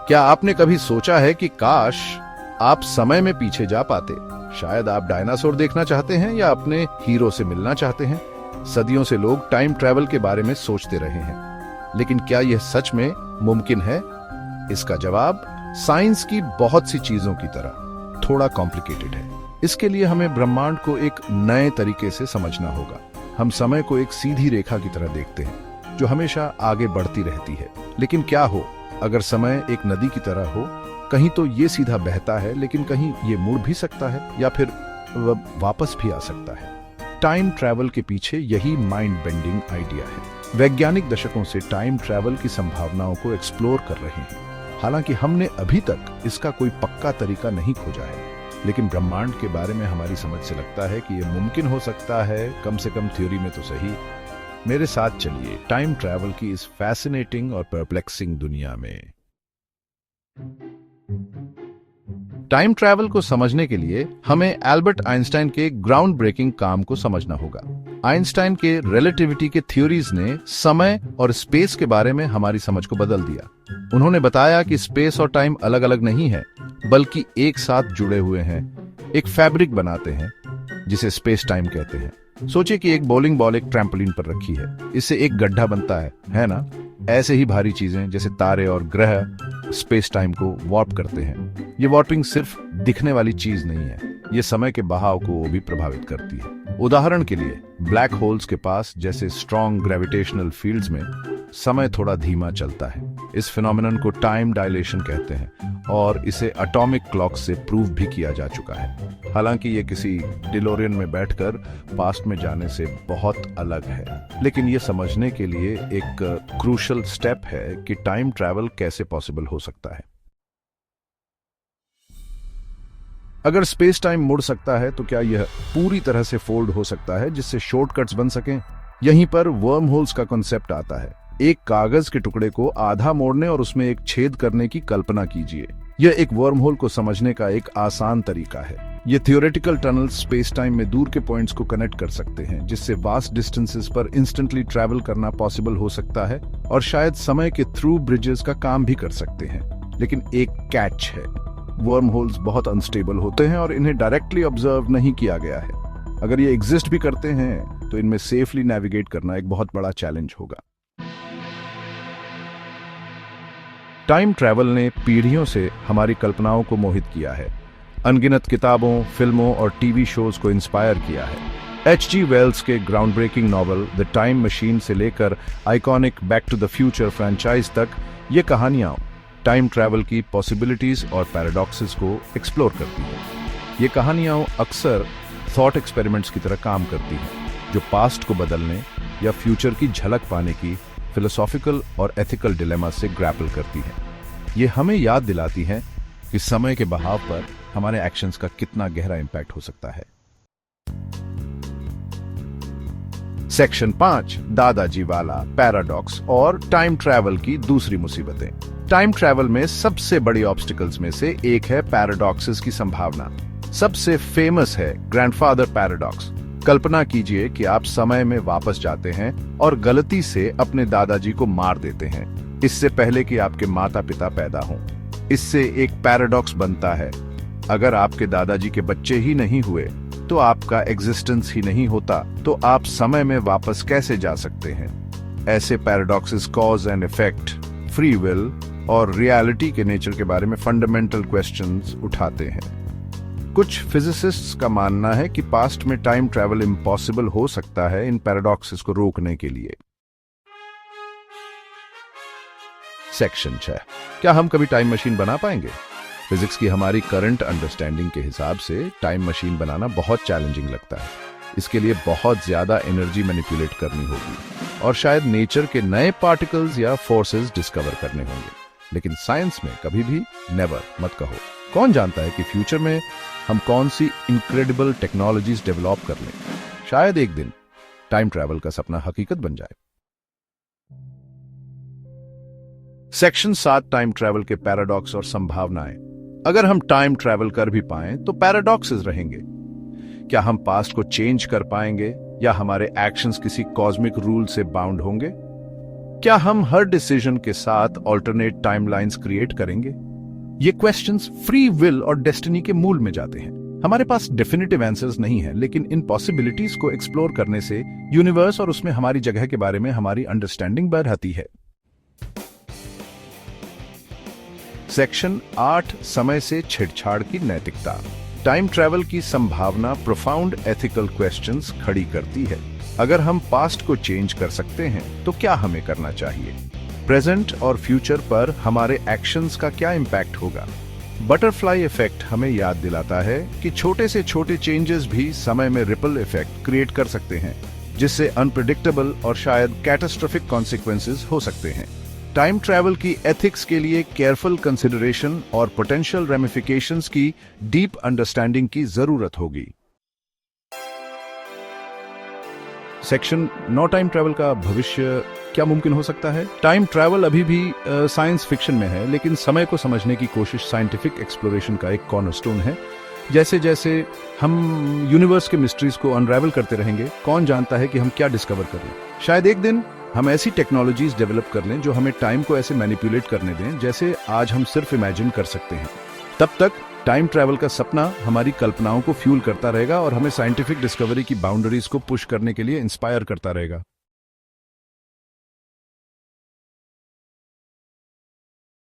क्या आपने कभी सोचा है कि काश आप समय में पीछे जा पाते? शायद आप डायनासोर देखना चाहते हैं या अपने हीरो से मिलना चाहते हैं। सदियों से लोग टाइम ट्रैवल के बारे में सोचते रहे हैं, लेकिन क्या यह सच में मुमकिन है? इसका जवाब साइंस की बहुत सी चीजों की तरह थोड़ा कॉम्प्लिकेटेड है। इसके लिए हमें ब्रह्मांड को एक नए तरीके से समझना होगा। हम समय को एक सीधी रेखा की तरह देखते हैं जो हमेशा आगे बढ़ती रहती है, लेकिन क्या हो अगर समय एक नदी की तरह हो? कहीं तो ये सीधा बहता है, लेकिन कहीं ये मुड़ भी सकता है या फिर वापस भी आ सकता है। टाइम ट्रैवल के पीछे यही माइंड बेंडिंग आइडिया है। वैज्ञानिक दशकों से टाइम ट्रैवल की संभावनाओं को एक्सप्लोर कर रहे हैं। हालांकि हमने अभी तक इसका कोई पक्का तरीका नहीं खोजा है, लेकिन ब्रह्मांड के बारे में हमारी समझ से लगता है कि यह मुमकिन हो सकता है, कम से कम थ्योरी में तो सही। मेरे साथ चलिए टाइम ट्रैवल की इस फैसिनेटिंग और परप्लेक्सिंग दुनिया में। टाइम ट्रैवल को समझने के लिए हमें एल्बर्ट आइंस्टाइन के ग्राउंड ब्रेकिंग काम को समझना होगा। आइंस्टाइन के रिलेटिविटी के थ्योरीज ने समय और स्पेस के बारे में हमारी समझ को बदल दिया। उन्होंने बताया कि स्पेस और टाइम अलग अलग नहीं है, बल्कि एक साथ जुड़े हुए हैं, एक फैब्रिक बनाते हैं जिसे स्पेस टाइम कहते हैं। सोचिए कि एक बॉलिंग बॉल एक ट्रैम्पोलिन पर रखी है, इससे एक गड्ढा बनता है ना? ऐसे ही भारी चीजें जैसे तारे और ग्रह स्पेस टाइम को वार्प करते हैं। ये वार्पिंग सिर्फ दिखने वाली चीज नहीं है, ये समय के बहाव को भी प्रभावित करती है। उदाहरण के लिए ब्लैक होल्स के पास जैसे स्ट्रॉन्ग ग्रेविटेशनल फील्ड्स में समय थोड़ा धीमा चलता है। इस फिनोमेनन को टाइम डायलेशन कहते हैं और इसे एटॉमिक क्लॉक से प्रूव भी किया जा चुका है। हालांकि ये किसी डिलोरियन में बैठकर पास्ट में जाने से बहुत अलग है, लेकिन ये समझने के लिए एक क्रूशियल स्टेप है कि टाइम ट्रैवल कैसे पॉसिबल हो सकता है। अगर स्पेस टाइम मुड़ सकता है तो क्या यह पूरी तरह से फोल्ड हो सकता है जिससे शॉर्टकट्स बन सकें? यहीं पर वर्म होल्स का कॉन्सेप्ट आता है। एक कागज के टुकड़े को आधा मोड़ने और उसमें एक छेद करने की कल्पना कीजिए। यह एक वर्म होल को समझने का एक आसान तरीका है। ये थियोरेटिकल टनल स्पेस टाइम में दूर के पॉइंट्स को कनेक्ट कर सकते हैं, जिससे वास्ट डिस्टेंसेस पर इंस्टेंटली ट्रैवल करना पॉसिबल हो सकता है और शायद समय के थ्रू ब्रिजेस का काम भी कर सकते हैं। लेकिन एक कैच है, वर्म होल्स बहुत अनस्टेबल होते हैं और इन्हें डायरेक्टली ऑब्जर्व नहीं किया गया है। अगर ये एग्जिस्ट भी करते हैं तो इनमें सेफली नेविगेट करना एक बहुत बड़ा चैलेंज होगा। टाइम ट्रैवल ने पीढ़ियों से हमारी कल्पनाओं को मोहित किया है। अनगिनत किताबों, फिल्मों और टीवी शोज को इंस्पायर किया है। H.G. वेल्स के ground breaking novel the time machine से लेकर iconic back to the future franchise तक ये कहानियां टाइम ट्रैवल की पॉसिबिलिटीज और पैराडॉक्सेस को एक्सप्लोर करती हैं। ये कहानियां अक्सर थॉट एक्सपेरिमेंट्स की तरह काम करती हैं, जो पास्ट को बदलने या फ्यूचर की झलक पाने की फिलोसॉफिकल और एथिकल डिलेमा से ग्रैपल करती हैं। ये हमें याद दिलाती हैं कि समय के बहाव पर हमारे एक्शंस का कितना गहरा इंपैक्ट हो सकता है। सेक्शन 5, दादाजी वाला पैराडॉक्स और टाइम ट्रैवल की दूसरी मुसीबतें। टाइम ट्रैवल में सबसे बड़ी ऑब्स्टिकल्स में से एक है पैराडॉक्सेस की संभावना। सबसे फेमस है ग्रैंडफादर पैराडॉक्स। कल्पना कीजिए कि आप समय में वापस जाते हैं और गलती से अपने दादाजी को मार देते हैं, इससे पहले कि आपके माता पिता पैदा हों। इससे एक पैराडॉक्स बनता है, अगर आपके दादाजी के बच्चे ही नहीं हुए तो आपका एग्जिस्टेंस ही नहीं होता, तो आप समय में वापस कैसे जा सकते हैं? ऐसे paradoxes cause and effect, free will और रियलिटी के नेचर के बारे में फंडामेंटल क्वेश्चंस उठाते हैं। कुछ फिजिसिस्ट्स का मानना है कि पास्ट में टाइम ट्रैवल इम्पॉसिबल हो सकता है इन पैराडॉक्सेस को रोकने के लिए। सेक्शन 6, क्या हम कभी टाइम मशीन बना पाएंगे? फिजिक्स की हमारी करंट अंडरस्टैंडिंग के हिसाब से टाइम मशीन बनाना बहुत चैलेंजिंग लगता है। इसके लिए बहुत ज्यादा एनर्जी मैनिपुलेट करनी होगी और शायद नेचर के नए पार्टिकल्स या फोर्सेस डिस्कवर करने होंगे। लेकिन साइंस में कभी भी नेवर मत कहो। कौन जानता है कि फ्यूचर में हम कौन सी इनक्रेडिबल टेक्नोलॉजीज डेवलप कर लें। शायद एक दिन टाइम ट्रैवल का सपना हकीकत बन जाए। सेक्शन 7, टाइम ट्रैवल के पैराडॉक्स और संभावनाएं। अगर हम टाइम ट्रैवल कर भी पाएं तो पैराडॉक्सेस रहेंगे। क्या हम पास्ट को चेंज कर पाएंगे या हमारे एक्शंस किसी कॉस्मिक रूल से बाउंड होंगे? क्या हम हर डिसीजन के साथ ऑल्टरनेट टाइमलाइंस क्रिएट करेंगे? ये क्वेश्चंस फ्री विल और डेस्टिनी के मूल में जाते हैं। हमारे पास डेफिनेटिव आंसर्स नहीं है, लेकिन इन पॉसिबिलिटीज को एक्सप्लोर करने से यूनिवर्स और उसमें हमारी जगह के बारे में हमारी अंडरस्टैंडिंग बढ़ती है। सेक्शन 8, समय से छेड़छाड़ की नैतिकता। टाइम ट्रैवल की संभावना प्रोफाउंड एथिकल क्वेश्चंस खड़ी करती है। अगर हम पास्ट को चेंज कर सकते हैं तो क्या हमें करना चाहिए? प्रेजेंट और फ्यूचर पर हमारे एक्शंस का क्या इम्पैक्ट होगा? बटरफ्लाई इफेक्ट हमें याद दिलाता है कि छोटे से छोटे चेंजेस भी समय में रिपल इफेक्ट क्रिएट कर सकते हैं, जिससे अनप्रेडिक्टेबल और शायद कैटास्ट्रोफिक कॉन्सिक्वेंसेस हो सकते हैं। टाइम ट्रैवल की एथिक्स के लिए केयरफुल कंसिडरेशन और पोटेंशियल रेमिफिकेशंस की डीप अंडरस्टैंडिंग की जरूरत होगी। सेक्शन 9, टाइम ट्रैवल का भविष्य क्या मुमकिन हो सकता है? टाइम ट्रैवल अभी भी साइंस फिक्शन में है, लेकिन समय को समझने की कोशिश साइंटिफिक एक्सप्लोरेशन का एक कॉर्नरस्टोन है। जैसे जैसे हम यूनिवर्स के मिस्ट्रीज को अनरावल करते रहेंगे, कौन जानता है कि हम क्या डिस्कवर कर लें। शायद एक दिन हम ऐसी टेक्नोलॉजीज डेवलप कर लें जो हमें टाइम को ऐसे मैनिपुलेट करने दें जैसे आज हम सिर्फ इमेजिन कर सकते हैं। तब तक टाइम ट्रैवल का सपना हमारी कल्पनाओं को फ्यूल करता रहेगा और हमें साइंटिफिक डिस्कवरी की बाउंड्रीज को पुश करने के लिए इंस्पायर करता रहेगा।